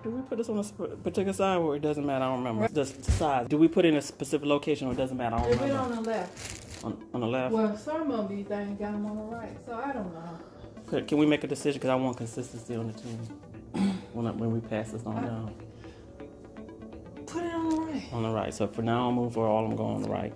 Do we put this on a particular side or it doesn't matter? I don't remember. Just the size. Do we put it in a specific location or it doesn't matter? I don't They put it remember. on the left. On the left? Well, some of these things got them on the right, so I don't know. Can we make a decision? Because I want consistency on the team when we pass this on down. Put it on the right. On the right. So for now, I'll move for all. I'm going on the right.